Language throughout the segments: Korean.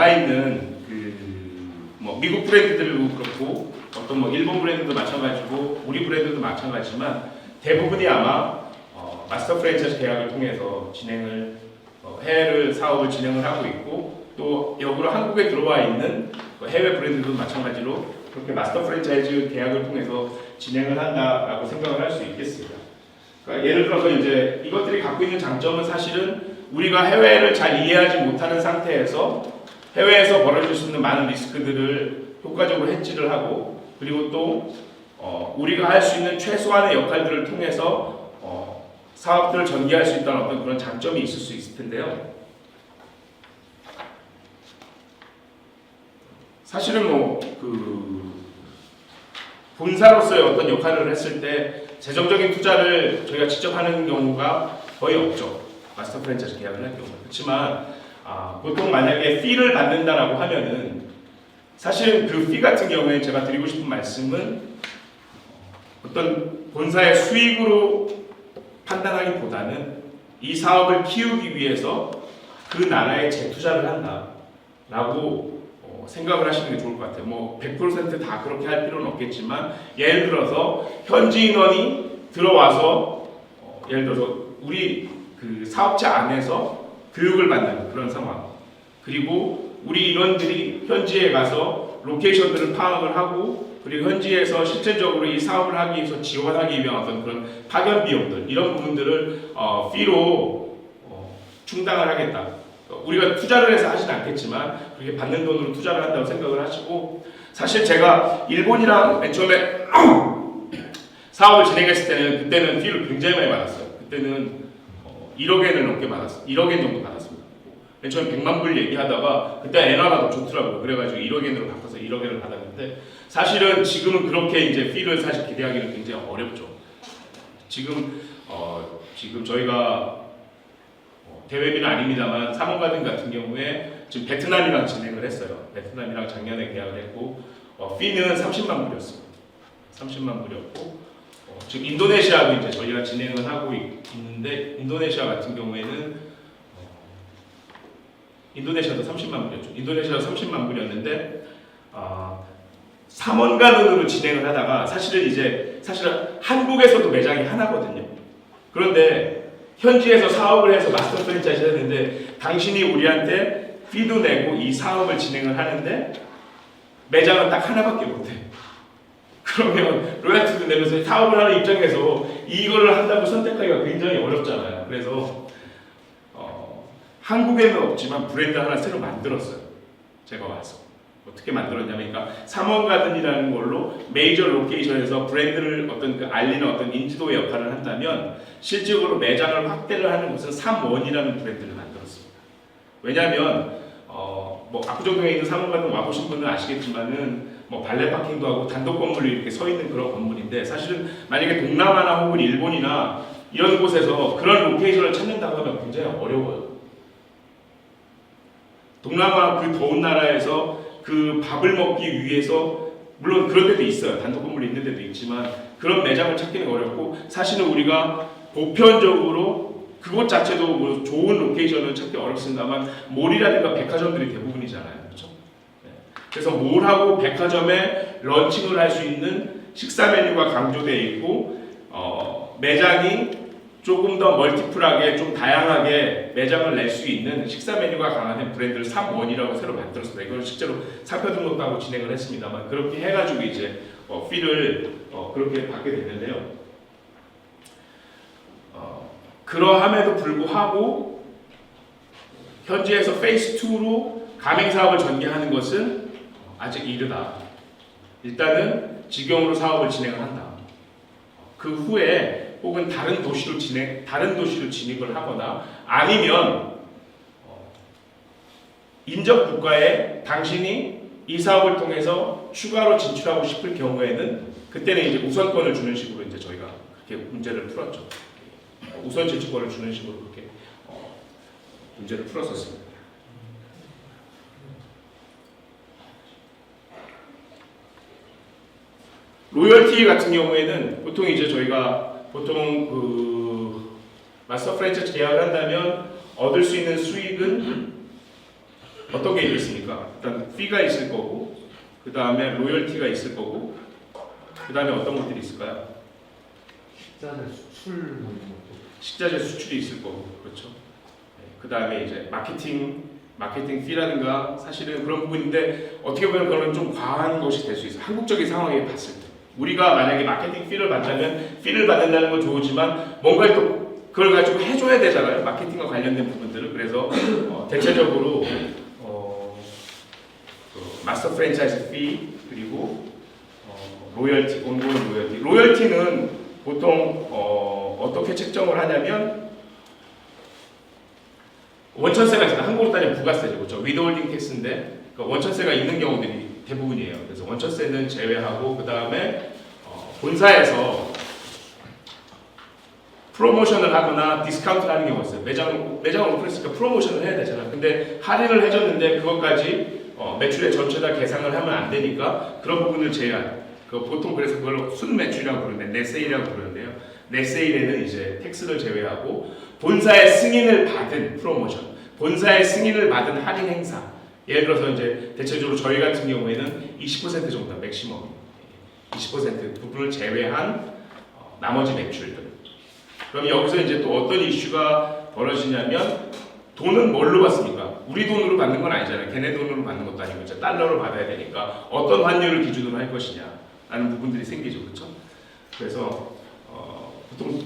나와 있는 뭐 미국 브랜드들도 그렇고 어떤 뭐 일본 브랜드도 마찬가지고 우리 브랜드도 마찬가지지만 대부분이 아마 마스터 프랜차이즈 계약을 통해서 진행을 해외를 사업을 진행을 하고 있고 또 역으로 한국에 들어와 있는 해외 브랜드도 마찬가지로 그렇게 마스터 프랜차이즈 계약을 통해서 진행을 한다라고 생각을 할 수 있겠습니다. 그러니까 예를 들어서 이제 이것들이 갖고 있는 장점은 사실은 우리가 해외를 잘 이해하지 못하는 상태에서 해외에서 벌어질 수 있는 많은 리스크들을 효과적으로 해지를 하고 그리고 또 우리가 할 수 있는 최소한의 역할들을 통해서 사업들을 전개할 수 있다는 어떤 그런 장점이 있을 수 있을 텐데요. 사실은 뭐 본사로서의 어떤 역할을 했을 때 재정적인 투자를 저희가 직접 하는 경우가 거의 없죠. 마스터 프랜차이즈 계약을 할 경우. 그렇지만 보통 만약에 fee를 받는다라고 하면은 사실 그 fee 같은 경우에 제가 드리고 싶은 말씀은 어떤 본사의 수익으로 판단하기보다는 이 사업을 키우기 위해서 그 나라에 재투자를 한다라고 생각을 하시는 게 좋을 것 같아요. 뭐 100% 다 그렇게 할 필요는 없겠지만 예를 들어서 현지 인원이 들어와서 예를 들어서 우리 그 사업자 안에서 교육을 받는 그런 상황 그리고 우리 인원들이 현지에 가서 로케이션들을 파악을 하고 그리고 현지에서 실질적으로 이 사업을 하기 위해서 지원하기 위한 어떤 그런 파견 비용들 이런 부분들을 fee로 충당을 하겠다. 우리가 투자를 해서 하진 않겠지만 그렇게 받는 돈으로 투자를 한다고 생각을 하시고 사실 제가 일본이랑 맨 처음에 사업을 진행했을 때는 그때는 fee를 굉장히 많이 받았어요. 그때는 1억엔을 넘게 받았어요. 1억엔 정도 받았습니다. 맨 처음에 100만 불 얘기하다가 그때 엔화가 더 좋더라고요. 그래가지고 1억엔으로 바꿔서 1억엔을 받았는데 사실은 지금은 그렇게 이제 fee를 사실 기대하기는 굉장히 어렵죠. 지금 저희가 대회비는 아닙니다만 사몬가든 같은 경우에 지금 베트남이랑 진행을 했어요. 베트남이랑 작년에 계약을 했고 fee는 30만 불이었습니다. 30만 불이었고 지금 인도네시아도 이제 저희가 진행을 하고 있는데 인도네시아 같은 경우에는 인도네시아도 30만 불이었죠. 인도네시아도 30만 불이었는데 사몬가든으로 진행을 하다가 사실은 한국에서도 매장이 하나거든요. 그런데 현지에서 사업을 해서 마스터 프랜차이즈 했는데 당신이 우리한테 fee도 내고 이 사업을 진행을 하는데 매장은 딱 하나밖에 못해. 그러면 로얄티도 내면서 사업을 하는 입장에서 이거를 한다고 선택하기가 굉장히 어렵잖아요. 그래서 한국에는 없지만 브랜드 하나 새로 만들었어요. 제가 와서. 어떻게 만들었냐면, 그러니까 사몬가든이라는 걸로 메이저 로케이션에서 브랜드를 어떤 알리는 어떤 인지도의 역할을 한다면 실질적으로 매장을 확대를 하는 곳은 삼원이라는 브랜드를 만들었습니다. 왜냐하면 뭐 압구정동에 있는 사몬가든 와보신 분은 아시겠지만은 뭐 발레 파킹도 하고 단독 건물이 이렇게 서 있는 그런 건물인데 사실은 만약에 동남아나 혹은 일본이나 이런 곳에서 그런 로케이션을 찾는다고 하면 굉장히 어려워요. 동남아 그 더운 나라에서 그 밥을 먹기 위해서 물론 그런 데도 있어요. 단독 건물이 있는 데도 있지만 그런 매장을 찾기는 어렵고 사실은 우리가 보편적으로 그곳 자체도 뭐 좋은 로케이션을 찾기 어렵습니다만 몰이라든가 백화점들이 대부분이잖아요. 그렇죠? 네. 그래서 몰하고 백화점에 런칭을 할 수 있는 식사 메뉴가 강조되어 있고 매장이 조금 더 멀티플하게 좀 다양하게 매장을 낼 수 있는 식사 메뉴가 강한 브랜드를 삼원이라고 새로 만들었습니다. 이걸 실제로 상표 등록도 하고 진행을 했습니다만 그렇게 해가지고 이제 fee를 그렇게 받게 됐는데요. 그러함에도 불구하고 현지에서 페이스 2로 가맹 사업을 전개하는 것은 아직 이르다. 일단은 직영으로 사업을 진행을 한다. 그 후에 혹은 다른 도시로 진입을 하거나 아니면 인접 국가에 당신이 이 사업을 통해서 추가로 진출하고 싶을 경우에는 그때는 이제 우선권을 주는 식으로 이제 저희가 그렇게 문제를 풀었죠. 우선 진출권을 주는 식으로 그렇게 문제를 풀었었습니다. 로열티 같은 경우에는 보통 이제 저희가 마스터 프랜차이즈 계약을 한다면 얻을 수 있는 수익은 어떤 게 있겠습니까? 일단 피가 있을 거고, 그 다음에 로열티가 있을 거고, 그 다음에 어떤 것들이 있을까요? 식자재 수출 뭐 이런 것도. 식자재 수출이 있을 거고, 그렇죠. 그 다음에 이제 마케팅 피라든가 사실은 그런 부분인데 어떻게 보면 그런 좀 과한 것이 될 수 있어요. 한국적인 상황에 봤을 때 우리가 만약에 마케팅 피를 받자면 피를 받는다는 건 좋지만 뭔가 또 그걸 가지고 해줘야 되잖아요. 마케팅과 관련된 부분들을. 그래서 대체적으로 그 마스터 프랜차이즈 피 그리고 로열티, 온고잉 로열티. 로열티는 보통 어떻게 책정을 하냐면 원천세가 있습니다. 한국으로 따지면 부가세죠. 그렇죠? 위드홀딩 텍스인데 원천세가 있는 경우들이 대부분이에요. 그래서 원천세는 제외하고 그 다음에 본사에서 프로모션을 하거나 디스카운트를 하는 경우가 있어요. 매장을 오픈했으니까 프로모션을 해야 되잖아요. 근데 할인을 해줬는데 그것까지 매출의 전체다 계산을 하면 안 되니까 그런 부분을 제외한 보통 그래서 그걸 순매출이라고 부르는데 넷세일이라고 부르는데요. 넷세일에는 이제 텍스를 제외하고 본사의 승인을 받은 프로모션, 본사의 승인을 받은 할인 행사. 예를 들어서 이제 대체적으로 저희 같은 경우에는 20% 정도 맥시멈, 20% 부분을 제외한 나머지 매출들. 그럼 여기서 이제 또 어떤 이슈가 벌어지냐면 돈은 뭘로 받습니까? 우리 돈으로 받는 건 아니잖아요. 걔네 돈으로 받는 것도 아니고 이제 달러로 받아야 되니까 어떤 환율을 기준으로 할 것이냐라는 부분들이 생기죠, 그렇죠? 그래서 보통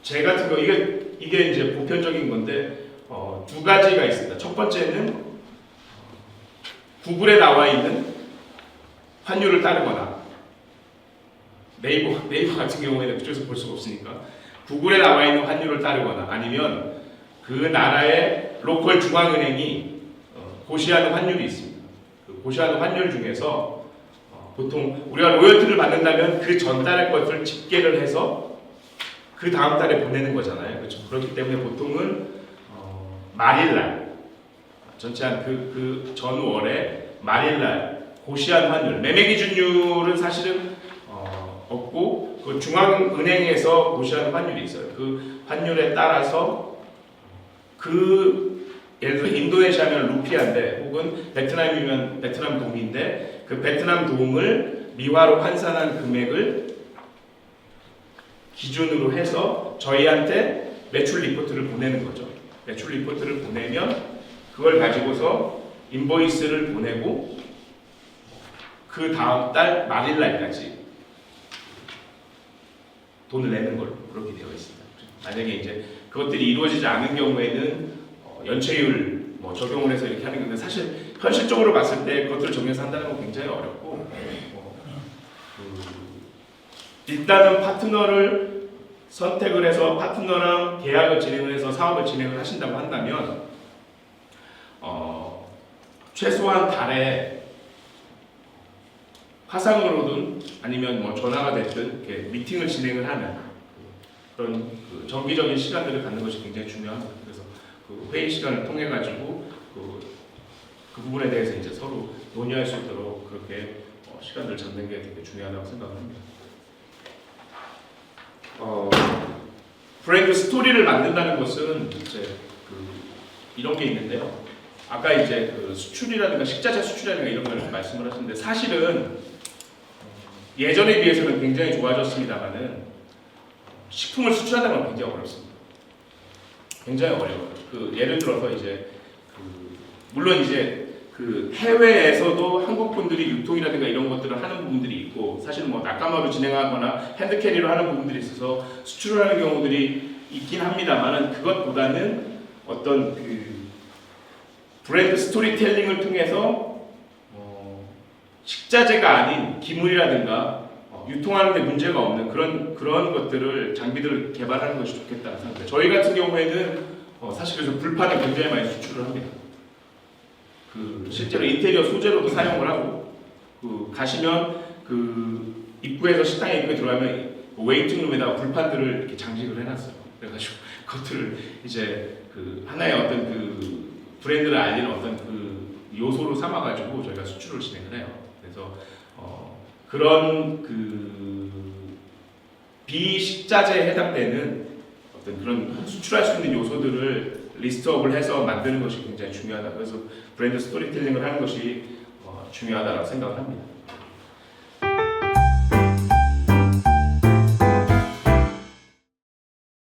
제 같은 거 이게 이제 보편적인 건데 두 가지가 있습니다. 첫 번째는 구글에 나와 있는 환율을 따르거나 네이버 같은 경우에는 그쪽에서 볼 수가 없으니까 구글에 나와 있는 환율을 따르거나 아니면 그 나라의 로컬 중앙은행이 고시하는 환율이 있습니다. 그 고시하는 환율 중에서 보통 우리가 로열티를 받는다면 그 전달의 것을 집계를 해서 그 다음 달에 보내는 거잖아요. 그렇죠? 그렇기 때문에 보통은 말일날 전체 한 그 전월에 말일날 고시한 환율 매매 기준율은 사실은 없고 그 중앙은행에서 고시하는 환율이 있어요. 그 환율에 따라서 예를 들어 인도네시아면 루피아인데 혹은 베트남이면 베트남 동인데 그 베트남 동을 미화로 환산한 금액을 기준으로 해서 저희한테 매출 리포트를 보내는 거죠. 매출 리포트를 보내면 그걸 가지고서 인보이스를 보내고 그 다음 달 말일 날까지 돈을 내는 걸로 그렇게 되어 있습니다. 만약에 이제 그것들이 이루어지지 않은 경우에는 연체율 적용을 해서 이렇게 하는 건데 사실 현실적으로 봤을 때 그것들을 적용해서 한다는 건 굉장히 어렵고 일단은 파트너를 선택을 해서 파트너랑 계약을 진행을 해서 사업을 진행을 하신다고 한다면 최소한 달에 화상으로든 아니면 전화가 됐든 이렇게 미팅을 진행을 하는 그런 정기적인 시간들을 갖는 것이 굉장히 중요합니다. 그래서 그 회의 시간을 통해 가지고 그 부분에 대해서 이제 서로 논의할 수 있도록 그렇게 시간들을 잡는 게 되게 중요하다고 생각합니다. 브랜드 스토리를 만든다는 것은 이제 이런 게 있는데요. 아까 이제 수출이라든가 식자재 수출이라든가 이런 걸 말씀을 하셨는데 사실은 예전에 비해서는 굉장히 좋아졌습니다만은 식품을 수출한다는 건 굉장히 어렵습니다. 굉장히 어려워요. 예를 들어서 이제 물론 이제 해외에서도 한국 분들이 유통이라든가 이런 것들을 하는 부분들이 있고 사실은 낙가마로 진행하거나 핸드캐리로 하는 부분들이 있어서 수출을 하는 경우들이 있긴 합니다만은 그것보다는 어떤 브랜드 스토리텔링을 통해서 식자재가 아닌 기물이라든가 유통하는 데 문제가 없는 그런 것들을 장비들을 개발하는 것이 좋겠다는 생각입니다. 저희 같은 경우에는 사실 그래서 불판을 굉장히 많이 수출을 합니다. 실제로 인테리어 소재로도 사용을 하고 가시면 입구에서 식당에 입구에 들어가면 웨이팅룸에다가 불판들을 이렇게 장식을 해놨어요. 그래가지고 그것들을 이제 하나의 어떤 브랜드를 알리는 어떤 요소로 삼아가지고 저희가 수출을 진행을 해요. 그래서 그런 비식자재에 해당되는 어떤 그런 수출할 수 있는 요소들을 리스트업을 해서 만드는 것이 굉장히 중요하다. 그래서 브랜드 스토리텔링을 하는 것이 중요하다고 생각을 합니다.